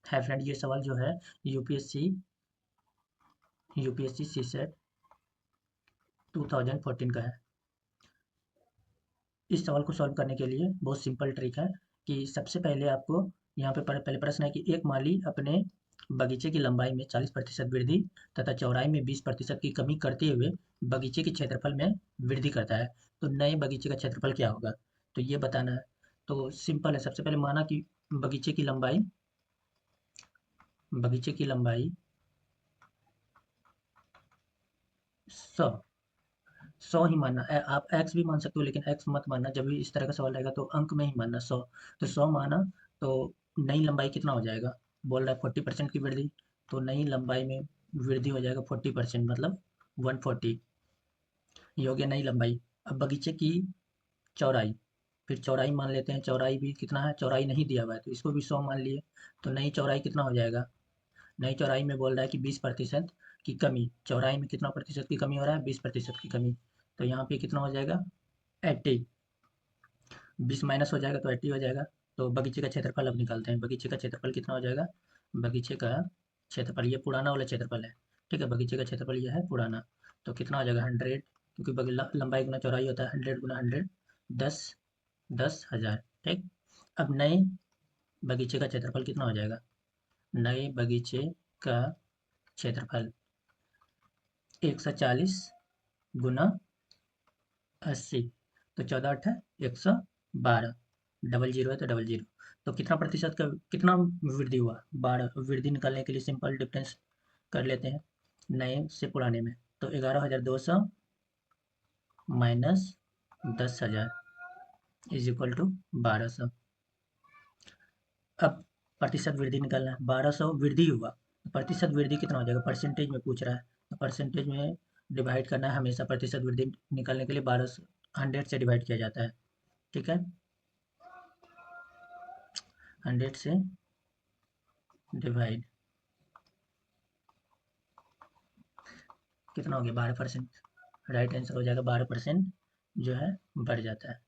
है फ्रेंड, ये सवाल जो है यूपीएससी सीसेट 2014 का है। इस सवाल को सॉल्व करने के लिए बहुत सिंपल ट्रिक है कि सबसे पहले आपको यहाँ पे पहले प्रश्न है कि एक माली अपने बगीचे की लंबाई में 40% वृद्धि तथा चौड़ाई में 20% की कमी करते हुए बगीचे के क्षेत्रफल में वृद्धि करता है, तो नए बगीचे का क्षेत्रफल क्या होगा, तो ये बताना है। तो सिंपल है, सबसे पहले माना कि बगीचे की लंबाई बगीचे की लंबाई 100 100 ही मानना है। आप एक्स भी मान सकते हो, लेकिन एक्स मत मानना, जब भी इस तरह का सवाल रहेगा तो अंक में ही मानना 100। तो 100 माना, तो नई लंबाई कितना हो जाएगा, बोल रहा है 40% की वृद्धि, तो नई लंबाई में वृद्धि हो जाएगा 40%, मतलब 140। ये हो गया नई लंबाई। अब बगीचे की चौड़ाई, फिर चौड़ाई मान लेते हैं, चौड़ाई भी कितना है, चौड़ाई नहीं दिया हुआ है तो इसको भी 100 मान लिए, तो नई चौड़ाई कितना हो जाएगा, नई चौड़ाई में बोल रहा है कि 20% की कमी, चौड़ाई में कितना प्रतिशत की कमी हो रहा है, 20% की कमी, तो यहाँ पे कितना हो जाएगा 80, 20 माइनस हो जाएगा तो 80 हो जाएगा। तो बगीचे का क्षेत्रफल अब निकालते हैं, बगीचे का क्षेत्रफल कितना हो जाएगा, बगीचे का क्षेत्रफल, ये पुराना वाला क्षेत्रफल है, ठीक है, बगीचे का क्षेत्रफल ये है पुराना, तो कितना हो जाएगा 100, क्योंकि लंबाई गुना चौड़ाई होता है, 100 गुना 100, 10, 10,000, ठीक। अब नए बगीचे का क्षेत्रफल कितना हो जाएगा, नए बगीचे का क्षेत्रफल 140 गुना 80, तो 14 अट्ठा 112, डबल जीरो है तो डबल जीरो, तो कितना प्रतिशत का कितना वृद्धि हुआ, 12। वृद्धि निकालने के लिए सिंपल डिफरेंस कर लेते हैं नए से पुराने में, तो 11,200 माइनस 10,000 इज इक्वल टू 1200। अब प्रतिशत वृद्धि निकालना है, 1200 वृद्धि हुआ, प्रतिशत वृद्धि कितना हो जाएगा, परसेंटेज में पूछ रहा है, तो परसेंटेज में डिवाइड करना है हमेशा, प्रतिशत वृद्धि निकालने के लिए 100 से डिवाइड किया जाता है, ठीक है, 100 से डिवाइड, कितना हो गया 12%, राइट आंसर हो जाएगा 12% जो है बढ़ जाता है।